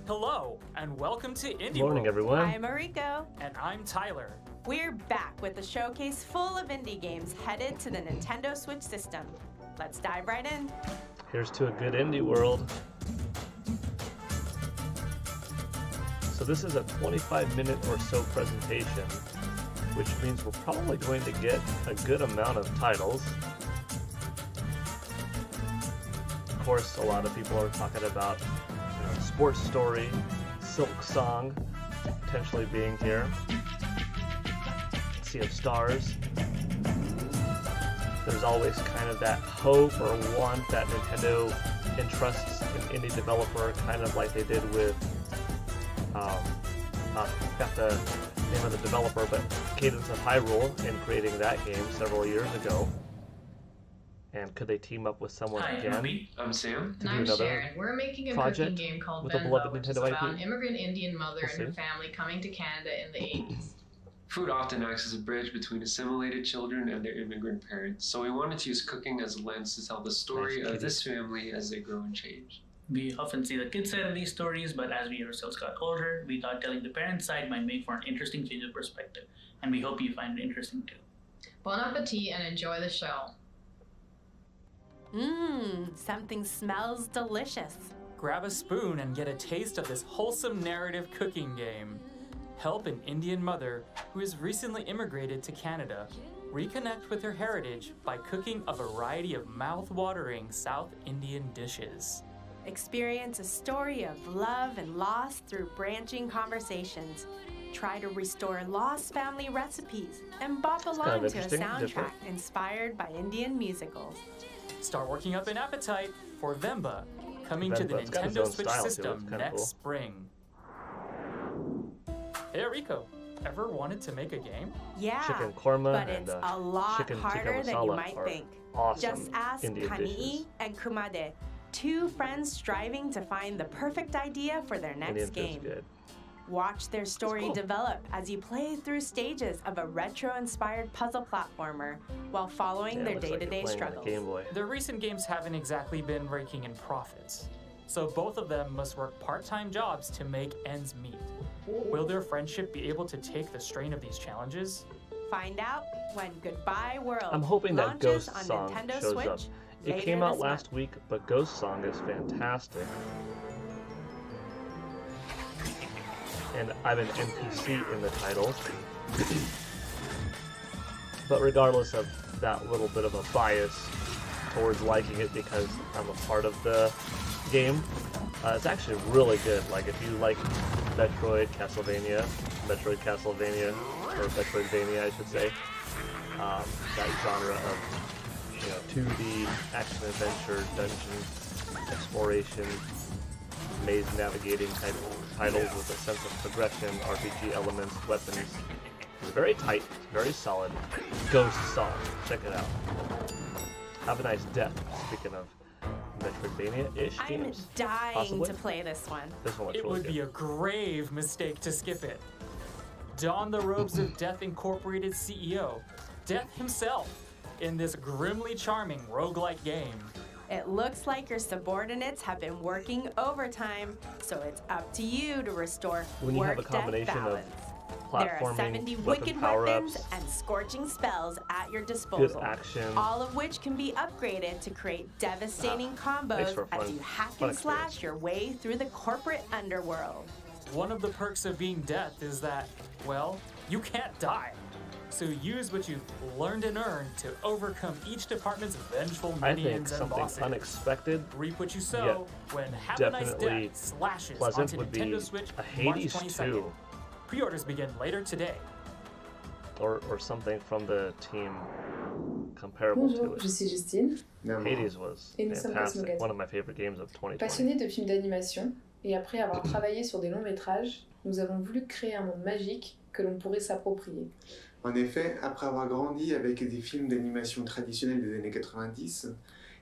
Hello, and welcome to Indie Good morning, World. everyone. I'm Mariko. And I'm Tyler. We're back with a showcase full of indie games headed to the Nintendo Switch system. Let's dive right in. Here's to a good indie world. So this is a 25-minute or so presentation, which means we're probably going to get a good amount of titles. Of course, a lot of people are talking about Sports Story, Silk Song, potentially being here. Sea of Stars. There's always kind of that hope or want that Nintendo entrusts an indie developer, kind of like they did with, I forgot the name of the developer, but Cadence of Hyrule, in creating that game several years ago. And could they team up with someone again? I'm Sam. And I'm Sharon. We're making a cooking game called Benbo, which is about an immigrant Indian mother and her family coming to Canada in the 80s. Food often acts as a bridge between assimilated children and their immigrant parents, so we wanted to use cooking as a lens to tell the story of this family as they grow and change. We often see the kids' side of these stories, but as we ourselves got older, we thought telling the parents' side might make for an interesting change of perspective, and we hope you find it interesting too. Bon appetit and enjoy the show. Something smells delicious. Grab a spoon and get a taste of this wholesome narrative cooking game. Help an Indian mother who has recently immigrated to Canada reconnect with her heritage by cooking a variety of mouth-watering South Indian dishes. Experience a story of love and loss through branching conversations. Try to restore lost family recipes and bop along to a soundtrack inspired by Indian musicals. Start working up an appetite for Venba, coming to the Nintendo Switch system next spring. Hey Rico, ever wanted to make a game? Yeah, Chicken korma but it's a lot harder than you might think. Awesome. Just ask Indian Kani'i dishes. and Kumade, two friends striving to find the perfect idea for their next game. Good. Watch their story develop as you play through stages of a retro-inspired puzzle platformer while following their day-to-day struggles. Their recent games haven't exactly been raking in profits, so both of them must work part-time jobs to make ends meet. Will their friendship be able to take the strain of these challenges? Find out when Goodbye World I'm hoping that launches Ghost on Song Nintendo shows Switch up. It later came out this last month. week, but Ghost Song is fantastic. And I'm an NPC in the title. But regardless of that little bit of a bias towards liking it because I'm a part of the game, it's actually really good. Like if you like Metroid, Castlevania, or Metroidvania I should say, that genre of 2D action adventure, dungeon exploration, maze navigating type titles with a sense of progression, RPG elements, weapons. It's very tight, very solid. Ghost Song, check it out. Have a nice death. Speaking of Metroidvania-ish games, I'm dying possibly to play this one. This one looks It really would good. be a grave mistake to skip it. Don the robes of Death Incorporated CEO, Death himself, in this grimly charming roguelike game. It looks like your subordinates have been working overtime, so it's up to you to restore When you have a work-death combination of balance. There are 70 platforming, wicked power-ups, weapons and scorching spells at your good disposal, action. all of which can be upgraded to create devastating makes combos for a as you hack fun and slash your way through the corporate underworld. One of the perks of being Death is that, well, you can't die. So use what you've learned and earned to overcome each department's vengeful I think minions and something bosses. unexpected, Reap what you sow when Have a Nice definitely Death slashes pleasant onto would be Nintendo Switch a March Hades 22nd. 2. Pre-orders begin later today. or something from the team comparable Bonjour, to je it. suis Justine, Hades was Et nous sommes fantastic, Cosmogates. one of my favorite games of 2020. passionnée de films d'animation, et après avoir travaillé sur des longs métrages, nous avons voulu créer un monde magique que l'on pourrait s'approprier. En effet, après avoir grandi avec des films d'animation traditionnels des années 90,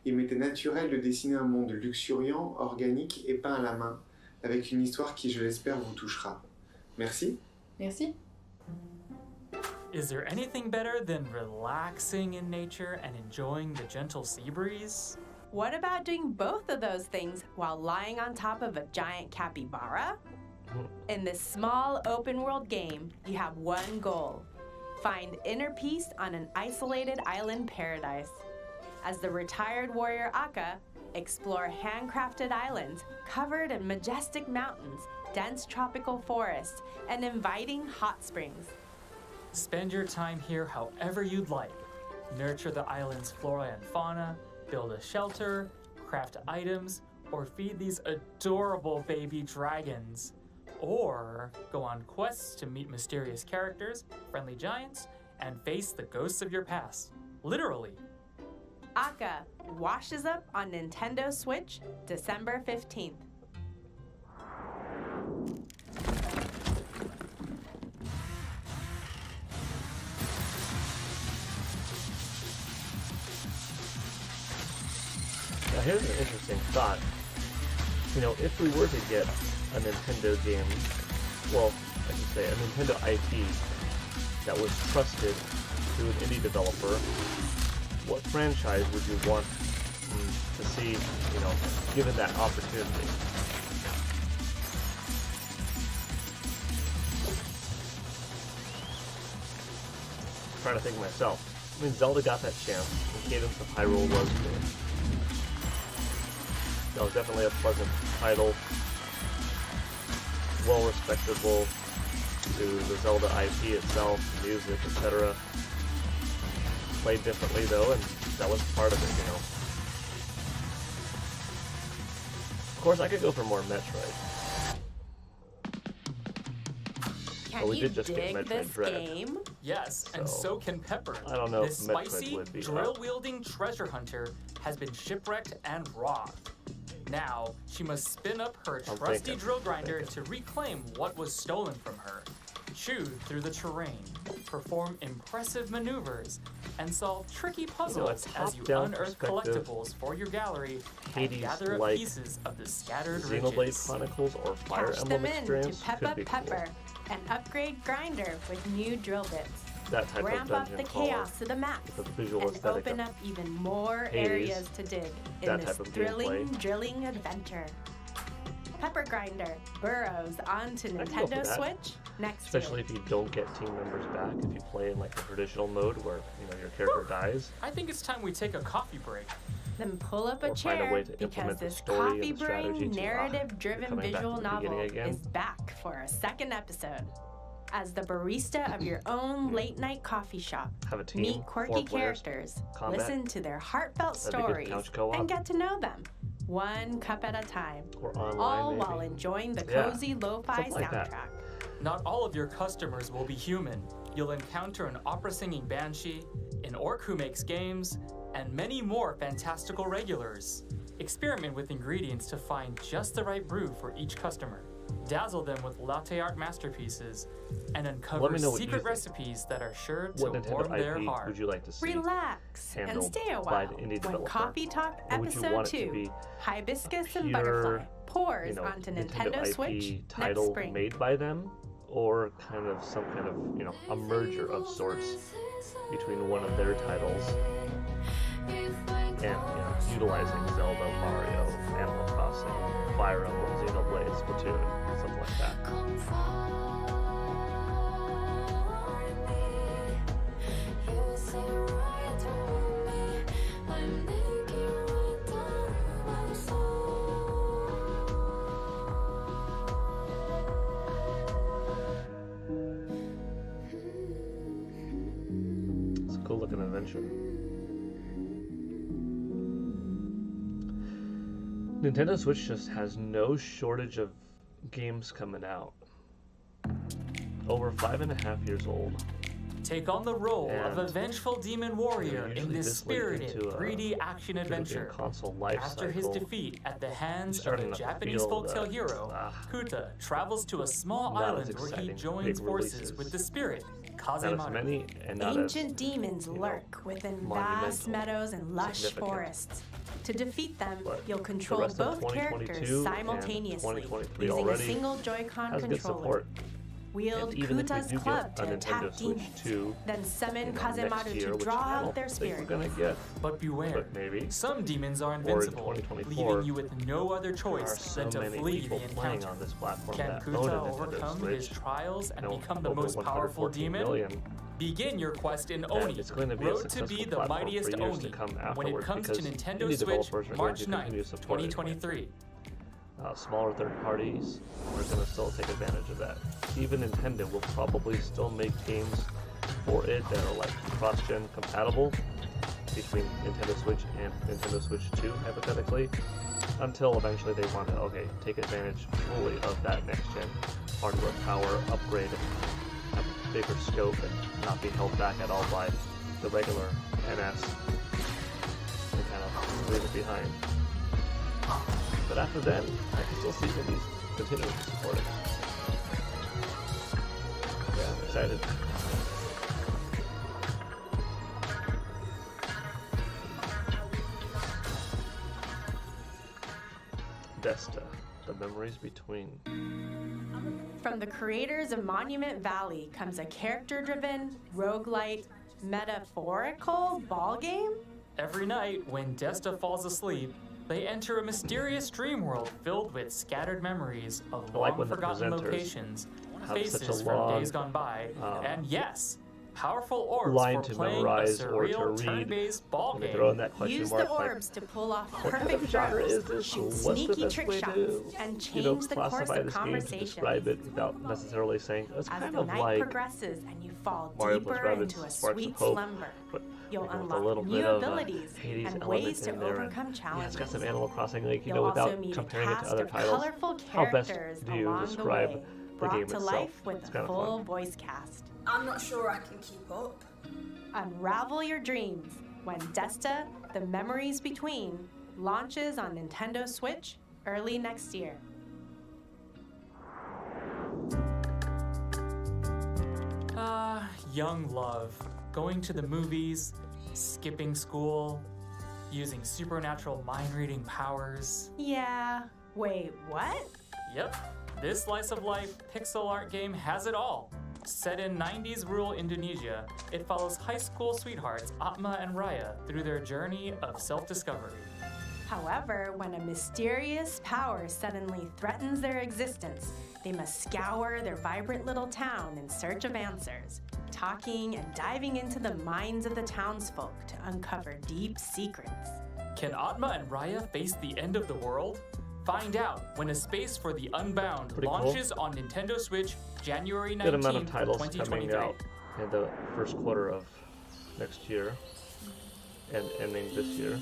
il m'était naturel de dessiner un monde luxuriant, organique et peint à la main, avec une histoire qui, je l'espère, vous touchera. Merci. Merci. Is there anything better than relaxing in nature and enjoying the gentle sea breeze? What about doing both of those things while lying on top of a giant capybara? In this small open-world game, you have one goal. Find inner peace on an isolated island paradise. As the retired warrior Akka, explore handcrafted islands covered in majestic mountains, dense tropical forests, and inviting hot springs. Spend your time here however you'd like. Nurture the island's flora and fauna, build a shelter, craft items, or feed these adorable baby dragons. Or go on quests to meet mysterious characters, friendly giants, and face the ghosts of your past. Literally. Akka washes up on Nintendo Switch, December 15th. Now here's an interesting thought. You know, if we were to get a Nintendo game, well, I should say a Nintendo IP that was trusted to an indie developer, what franchise would you want to see, you know, given that opportunity? I'm trying to think myself. I mean, Zelda got that chance, and Cadence of Hyrule was good. That was definitely a pleasant title, well respectable to the Zelda IP itself, music, etc. Played differently though, and that was part of it, you know. Of course, I could go for more Metroid. Can we you did just get dig Metroid this Dread. game? Yes, and so can Pepper. I don't know This if Metroid spicy, would be drill-wielding treasure hunter has been shipwrecked and robbed. Now, she must spin up her trusty drill grinder to reclaim what was stolen from her. Chew through the terrain, perform impressive maneuvers, and solve tricky puzzles as you unearth collectibles for your gallery and gather up pieces of the scattered Xenoblade riches. Chronicles or Fire Cash Emblem them in experience to pep could up be Pepper cool. and upgrade Grinder with new drill bits. That type Ramp of up dungeon the crawler chaos to the max with a visual and aesthetic open of up even more Hades, areas to dig in that this type of thrilling gameplay. drilling adventure. Pepper Grinder burrows onto I can go for Nintendo that. Switch next Especially year. if you don't get team members back, if you play in like the traditional mode where, you know, your character dies. I think it's time we take a coffee break. Then pull up a Or find a chair way to because implement the this story and coffee the strategy brewing to, narrative-driven coming back to visual the beginning novel again. is back for a second episode. As the barista of your own late-night coffee shop, Have a team, meet quirky 4 players, characters, combat. listen to their heartfelt That'd be good stories, couch co-op. and get to know them, one cup at a time, Or online, all maybe. while enjoying the Yeah, cozy lo-fi something like that. soundtrack. Not all of your customers will be human. You'll encounter an opera-singing banshee, an orc who makes games, and many more fantastical regulars. Experiment with ingredients to find just the right brew for each customer. Dazzle them with latte art masterpieces, and uncover me know what you secret think. recipes that are sure to What warm Nintendo their IP heart. would you like to see? Relax and handled stay a by while the indie when developer? Coffee Talk Or would you Episode want it to 2, be Hibiscus a and pure, Butterfly, pours you know, onto Nintendo Nintendo IP Switch next title spring. made by them, or kind of some kind of, you know, a merger of sorts between one of their titles and, you know, utilizing Zelda, Mario, Animal Crossing, Fire Emblem, Xenoblade, Splatoon, something like that. It's a cool looking adventure. Nintendo Switch just has no shortage of games coming out. Over 5.5 years old. Take on the role of a And, vengeful demon warrior in usually this this late spirited, into a 3D action video game adventure. console life After his cycle, defeat at the hands of starting a to Japanese feel folktale the, hero, Kuta travels to a small not as island where he exciting joins big forces releases. with the spirit, not as Kazemaru. many and not as Ancient demons you know, lurk within monumental, vast meadows and lush significant. forests. To defeat them, But you'll the control rest of both 2022 characters and simultaneously 2023 using a already single Joy-Con has good controller. support. Wield Kuta's club to attack demons, then summon Kazemaru to draw out their spirit. But beware, some demons are invincible, leaving you with no other choice than to flee the encounter. Can Kuta overcome his trials and become the most powerful demon? Begin your quest in Oni, Road to be the mightiest Oni, when it comes to Nintendo Switch, March 9th, 2023. Smaller third parties are going to still take advantage of that. Even Nintendo will probably still make games for it that are like cross-gen compatible between Nintendo Switch and Nintendo Switch 2, hypothetically, until eventually they want to, take advantage fully of that next-gen hardware power upgrade, have a bigger scope, and not be held back at all by the regular NS and kind of leave it behind. But after then, I can still see indies continuing to support it. Yeah, I'm excited. Desta, the memories between. From the creators of Monument Valley comes a character-driven, roguelite, metaphorical ball game? Every night, when Desta falls asleep, they enter a mysterious dream world filled with scattered memories of long-forgotten locations, faces from days gone by, and yes, powerful orbs for playing a surreal turn-based ball game. Use the orbs to pull off perfect throws, shoot sneaky trick shots, and change the course of conversation. Describe it without necessarily saying it's As kind the of night like progresses and you fall Mario deeper Rabbids, into a Sparks sweet of Hope, slumber, but you'll with a unlock little new bit of abilities Hades and element ways to in there, overcome and, challenges. it's got some Animal Crossing, You'll also without meet a comparing it to cast other of titles. colorful How best characters do you along the describe way, the brought game to itself? life with It's a kind of full fun. voice cast. I'm not sure I can keep up. Unravel your dreams when Desta, The Memories Between, launches on Nintendo Switch early next year. Young love, going to the movies, skipping school, using supernatural mind-reading powers. Yeah, wait, what? Yep, this slice of life pixel art game has it all. Set in 90s rural Indonesia, it follows high school sweethearts Atma and Raya through their journey of self-discovery. However, when a mysterious power suddenly threatens their existence, they must scour their vibrant little town in search of answers, talking and diving into the minds of the townsfolk to uncover deep secrets. Can Atma and Raya face the end of the world? Find out when A Space for the Unbound launches on Nintendo Switch January 19th, Good amount of titles 2023. coming out in the first quarter of next year and ending this year.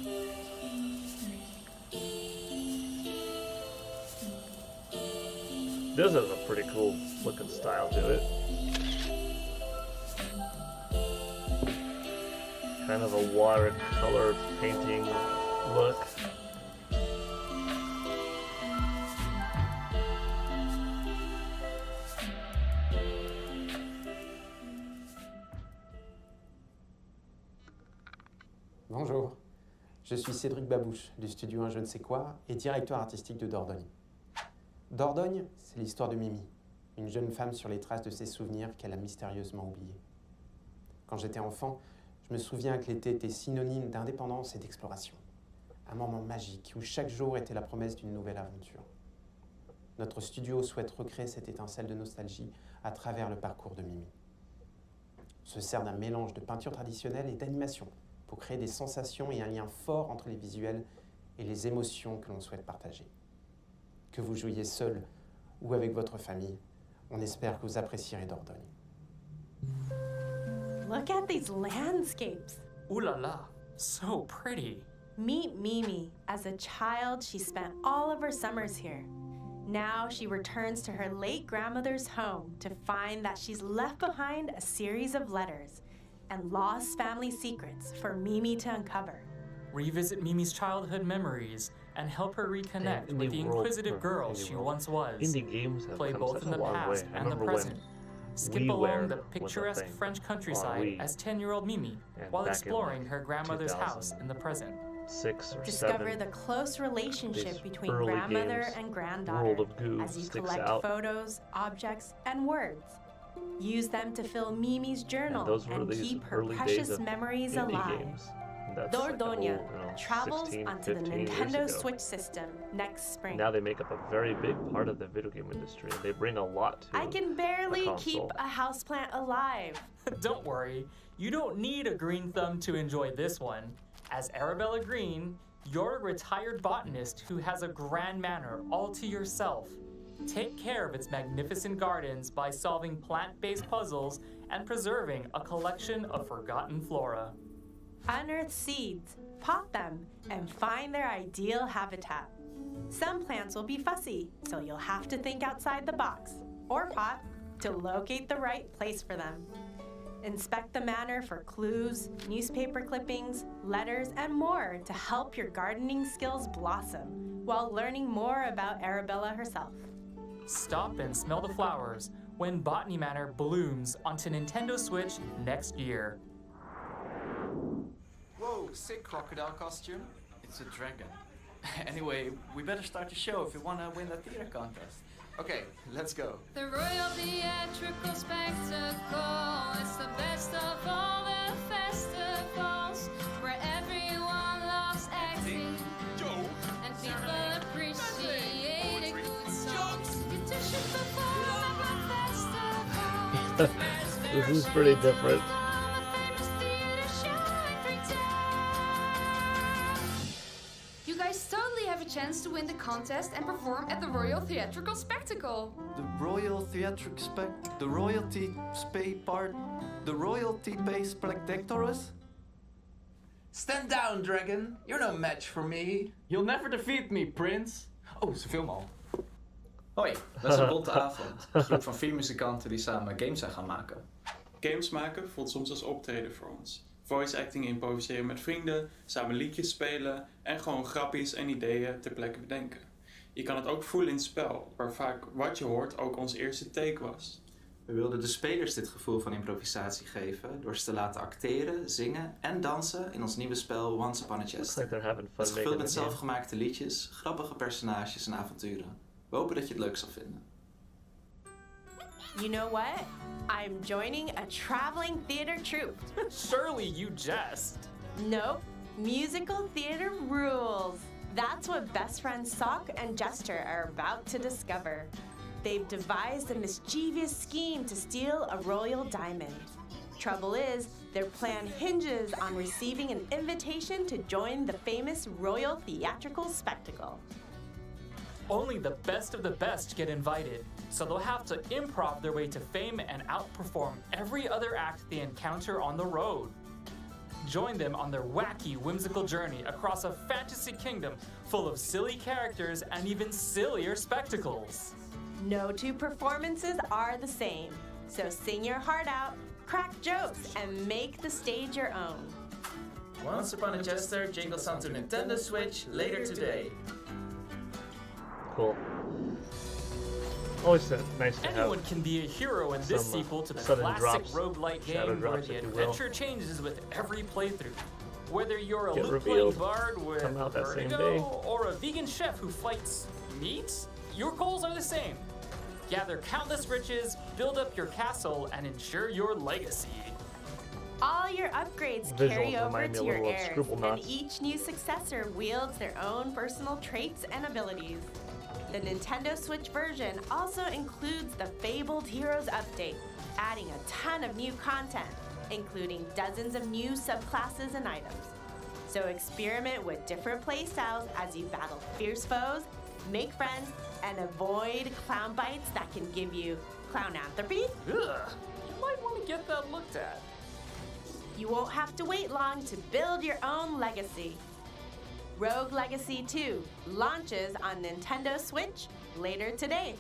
This has a pretty cool looking style to it. Kind of a watercolor painting look. Bonjour, je suis Cédric Babouche du studio Un Je ne sais quoi et directeur artistique de Dordogne. Dordogne, c'est l'histoire de Mimi, une jeune femme sur les traces de ses souvenirs qu'elle a mystérieusement oubliés. Quand j'étais enfant, je me souviens que l'été était synonyme d'indépendance et d'exploration. Un moment magique où chaque jour était la promesse d'une nouvelle aventure. Notre studio souhaite recréer cette étincelle de nostalgie à travers le parcours de Mimi. On se sert d'un mélange de peinture traditionnelle et d'animation pour créer des sensations et un lien fort entre les visuels et les émotions que l'on souhaite partager. Que vous jouiez seul ou avec votre famille, on espère que vous apprécierez Dordogne. Look at these landscapes. Ooh la la, so pretty. Meet Mimi. As a child, she spent all of her summers here. Now she returns to her late grandmother's home to find that she's left behind a series of letters and lost family secrets for Mimi to uncover. Revisit Mimi's childhood memories and help her reconnect with the inquisitive girl she once was. Indie games have Play come both such in the a long past way. I and the remember present. Skip along the picturesque thing French on countryside Wii as 10-year-old Mimi and while back in, exploring her grandmother's 2000. house in the present. 6 or Discover 7. the close relationship These between early grandmother games, and granddaughter World of Goo as you sticks collect out. photos, objects, and words. Use them to fill Mimi's journal those were and these keep her early days precious of memories indie alive. games. And that's like a whole, Dordogne travels 16, onto the 15 years Nintendo ago. Switch system next spring. Now they make up a very big part of the video game industry, and they bring a lot to I can barely keep console. a houseplant alive. Don't worry, you don't need a green thumb to enjoy this one. As Arabella Green, you're a retired botanist who has a grand manor all to yourself. Take care of its magnificent gardens by solving plant-based puzzles and preserving a collection of forgotten flora. Unearth seeds, pot them, and find their ideal habitat. Some plants will be fussy, so you'll have to think outside the box, or pot, to locate the right place for them. Inspect the manor for clues, newspaper clippings, letters, and more to help your gardening skills blossom while learning more about Arabella herself. Stop and smell the flowers when Botany Manor blooms onto Nintendo Switch next year. Whoa, sick crocodile costume. It's a dragon. Anyway, we better start the show if we want to win the theater contest. Okay, let's go. The Royal Theatrical Spectacle. It's the best of all the festivals where everyone loves acting and people appreciate a good song. You just should perform at the festival. This is pretty different. You guys totally have a chance to win the contest and perform at the Royal Theatrical Spectacle. The Royal Theatrical the royalty based spectaculars? Stand down, dragon. You're no match for me. You'll never defeat me, Prince. Oh, ze filmen al. Hoi, dat is een bonte avond. Een groep van 4 muzikanten die samen games zijn gaan maken. Games maken voelt soms als optreden voor ons. Voice acting improviseren met vrienden, samen liedjes spelen en gewoon grapjes en ideeën ter plekke bedenken. Je kan het ook voelen in het spel, waar vaak wat je hoort ook ons eerste take was. We wilden de spelers dit gevoel van improvisatie geven door ze te laten acteren, zingen en dansen in ons nieuwe spel Once Upon a Chester. Het is gevuld met zelfgemaakte liedjes, grappige personages en avonturen. We hopen dat je het leuk zal vinden. You know what? I'm joining a traveling theater troupe. Surely you jest. Nope. Musical theater rules. That's what best friends Sock and Jester are about to discover. They've devised a mischievous scheme to steal a royal diamond. Trouble is, their plan hinges on receiving an invitation to join the famous Royal Theatrical Spectacle. Only the best of the best get invited, so they'll have to improv their way to fame and outperform every other act they encounter on the road. Join them on their wacky, whimsical journey across a fantasy kingdom full of silly characters and even sillier spectacles. No two performances are the same, so sing your heart out, crack jokes, and make the stage your own. Once Upon a Chester jingles onto Nintendo Switch later today. Cool. Always nice to have. Anyone can be a hero in this sequel to the classic roguelike game where the adventure changes with every playthrough. Whether you're a loot-playing bard with vertigo or a vegan chef who fights meat, your goals are the same. Gather countless riches, build up your castle, and ensure your legacy. All your upgrades carry over to your heirs, and each new successor wields their own personal traits and abilities. The Nintendo Switch version also includes the Fabled Heroes update, adding a ton of new content, including dozens of new subclasses and items. So experiment with different playstyles as you battle fierce foes, make friends, and avoid clown bites that can give you clownanthropy. Ugh, you might want to get that looked at. You won't have to wait long to build your own legacy. Rogue Legacy 2 launches on Nintendo Switch later today.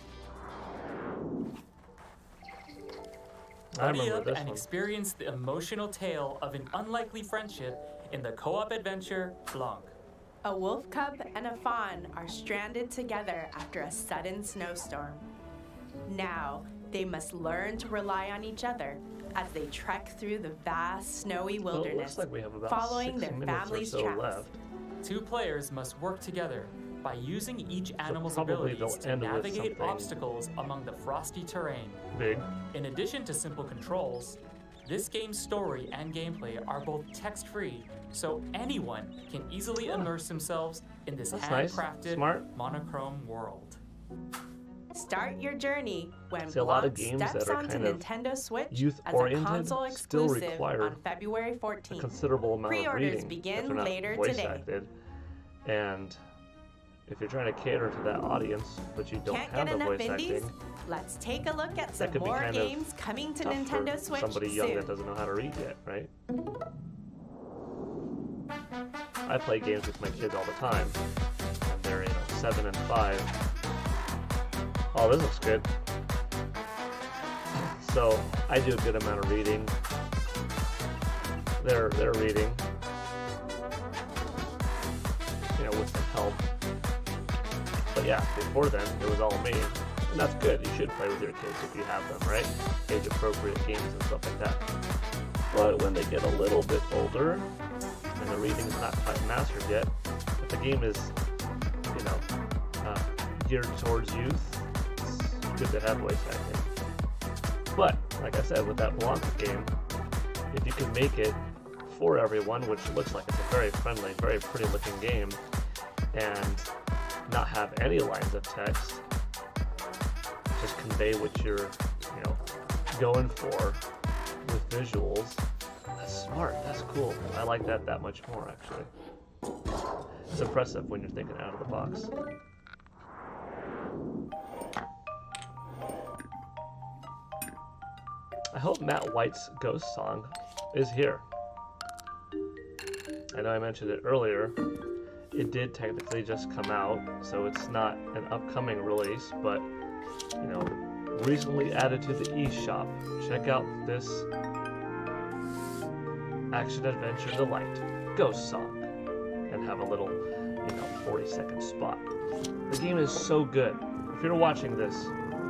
Buddy up and experience the emotional tale of an unlikely friendship in the co-op adventure Blanc. A wolf cub and a fawn are stranded together after a sudden snowstorm. Now, they must learn to rely on each other as they trek through the vast snowy wilderness, Well, it looks like we have about following 6 their minutes family's or so tracks. left. Two players must work together by using each animal's probably abilities to they'll end with navigate something obstacles among the frosty terrain. Big. In addition to simple controls, this game's story and gameplay are both text-free, so anyone can easily immerse themselves in this handcrafted, monochrome world. Start your journey when See, a lot of Blanc games steps that are onto kind of Nintendo Switch as a youth-oriented console still exclusive require on February 14th. a considerable amount of Pre-orders reading if begin they're not later voice today. acted. And if you're trying to cater to that audience, but you don't Can't have get the enough voice indies? acting, Let's take a look at some that could be more kind games coming to tough Nintendo for Switch somebody young soon. that doesn't know how to read yet, right? I play games with my kids all the time, and they're 7 and 5. Oh, this looks good. So I do a good amount of reading. They're reading, with some help. But yeah, before then it was all me, and that's good. You should play with your kids if you have them, right? Age-appropriate games and stuff like that. But when they get a little bit older and the reading is not quite mastered yet, if the game is, geared towards youth, it's good to have voice acting. But like I said, with that Blanc game, if you can make it for everyone, which looks like it's a very friendly, very pretty looking game, and not have any lines of text, just convey what you're, going for with visuals. That's smart. That's cool. I like that much more, actually. It's impressive when you're thinking out of the box. I hope Matt White's Ghost Song is here. I know I mentioned it earlier. It did technically just come out, so it's not an upcoming release, but, recently added to the eShop. Check out this action-adventure delight, Ghost Song, and have a little, 40-second spot. The game is so good. If you're watching this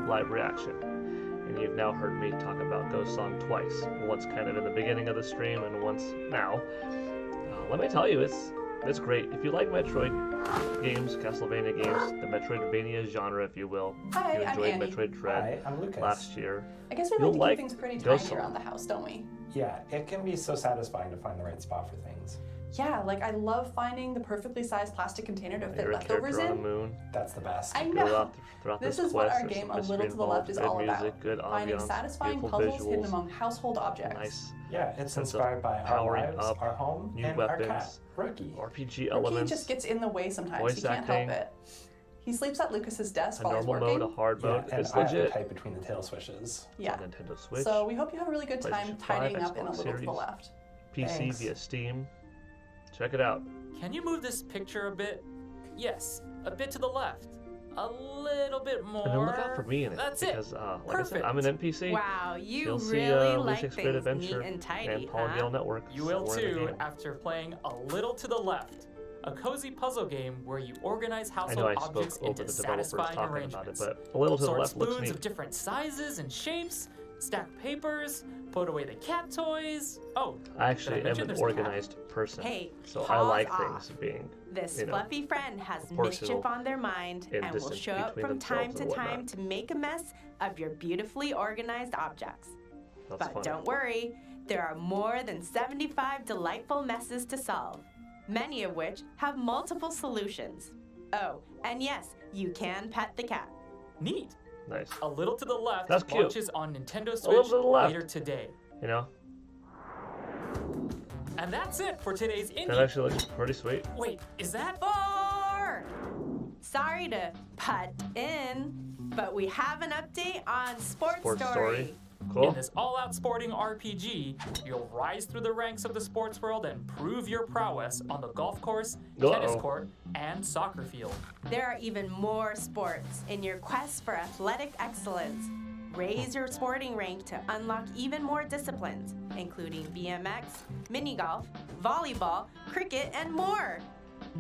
live reaction, and you've now heard me talk about Ghost Song twice, once kind of in the beginning of the stream and once now, let me tell you, it's great. If you like Metroid games, Castlevania games, the Metroidvania genre, if you will, Hi, you enjoyed I'm Annie. Metroid Dread Hi, I'm Lucas. last year. I guess we you'll like to keep things pretty Ghost tiny Song. around the house, don't we? Yeah, it can be so satisfying to find the right spot for things. Yeah, like I love finding the perfectly sized plastic container to fit You're a leftovers character on in. the moon. That's the best. I know. Throughout This this is what quest, our there's game some A Little to the mystery Left is involved, all good about. music, good Finding ambiance, satisfying beautiful puzzles hidden visuals, among household objects. nice Yeah, it's sense of inspired by our powering lives, up, our home, new and weapons, our cat, Rookie. RPG Rookie elements, just gets in the way sometimes. voice He can't acting, help it. He sleeps at Lucas's desk a while he's normal working. mode, a hard mode. And It's I have to legit. type between the tail swishes. Yeah. It's on Nintendo Switch, So we hope you have a really good time PlayStation 5, tidying up in A Xbox Little to the Series, Left. PC Thanks. via Steam. Check it out. Can you move this picture a bit? Yes, a bit to the left. A little bit more. And then look out for me in it, That's because, it. like I said, I'm an NPC. Wow, you You'll see really Lucy's like Great things Adventure neat and tidy, and Paul huh? Gale Network. You will somewhere in the too game. after playing A Little to the Left, a cozy puzzle game where you organize I household know I spoke objects over into the developers satisfying talking about it, arrangements. but A Little to the Sort Left looks spoons neat. of different sizes and shapes, stack papers, put away the cat toys. Oh, I actually did I am mention an there's a cat? organized person, Hey, so I pause like off. things being, This fluffy friend has proportional mischief on their mind and and will distance show up between from time themselves to and time whatnot. to make a mess of your beautifully organized objects. That's But funny. don't worry, there are more than 75 delightful messes to solve, many of which have multiple solutions. Oh, and yes, you can pet the cat. Neat. Nice. A Little to the Left That's cute. launches on Nintendo A Little Switch to the Left. later today. You know, And that's it for today's that indie. actually looks pretty sweet. Wait, is that? 4! Sorry to butt in, but we have an update on Sports Story. Cool. In this all-out sporting RPG, you'll rise through the ranks of the sports world and prove your prowess on the golf course, tennis court, and soccer field. There are even more sports in your quest for athletic excellence. Raise your sporting rank to unlock even more disciplines, including BMX, mini golf, volleyball, cricket, and more.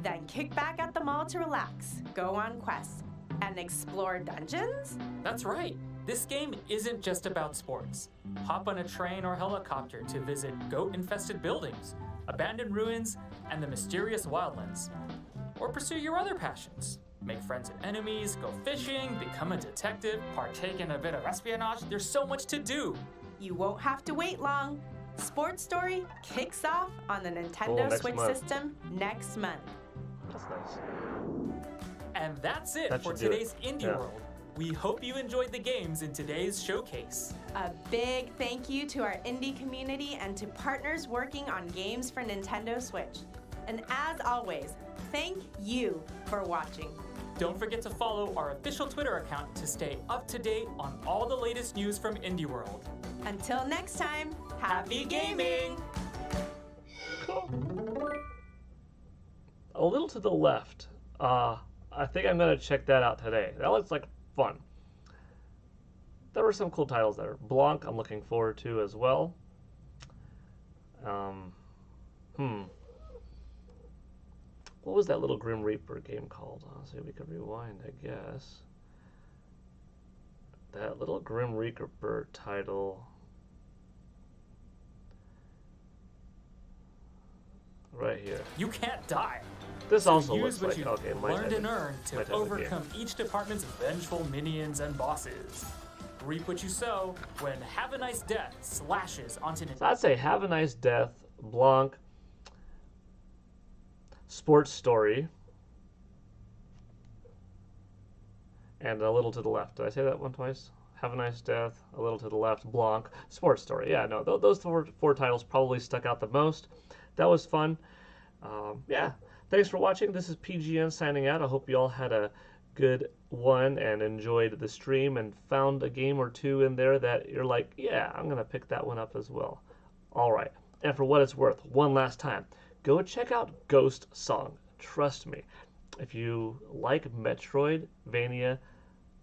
Then kick back at the mall to relax, go on quests, and explore dungeons? That's right. This game isn't just about sports. Hop on a train or helicopter to visit goat-infested buildings, abandoned ruins, and the mysterious wildlands. Or pursue your other passions. Make friends and enemies, go fishing, become a detective, partake in a bit of espionage. There's so much to do. You won't have to wait long. Sports Story kicks off on the Nintendo Switch system next month. That's nice. And that's it for today's Indie World. We hope you enjoyed the games in today's showcase. A big thank you to our indie community and to partners working on games for Nintendo Switch. And as always, thank you for watching. Don't forget to follow our official Twitter account to stay up to date on all the latest news from Indie World. Until next time, happy gaming! A little to the left. I think I'm going to check that out today. That looks like fun. There were some cool titles there. Blanc, I'm looking forward to as well. What was that little Grim Reaper game called? I'll see if we can rewind, I guess. That little Grim Reaper title. Right here. You can't die. This so also use looks what like you've learned and earned to overcome each department's vengeful minions and bosses. Reap what you sow when Have a Nice Death slashes onto So I'd say Have a Nice Death, Blanc, Sports Story, and A Little to the Left. Did I say that one twice? Have a Nice Death, A Little to the Left, Blanc, Sports Story. Yeah, no, those four titles probably stuck out the most. That was fun. Yeah, thanks for watching. This is PGN signing out. I hope you all had a good one and enjoyed the stream and found a game or two in there that you're like, yeah, I'm going to pick that one up as well. All right. And for what it's worth, one last time, go check out Ghost Song. Trust me. If you like Metroidvania,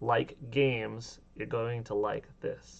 like games, you're going to like this.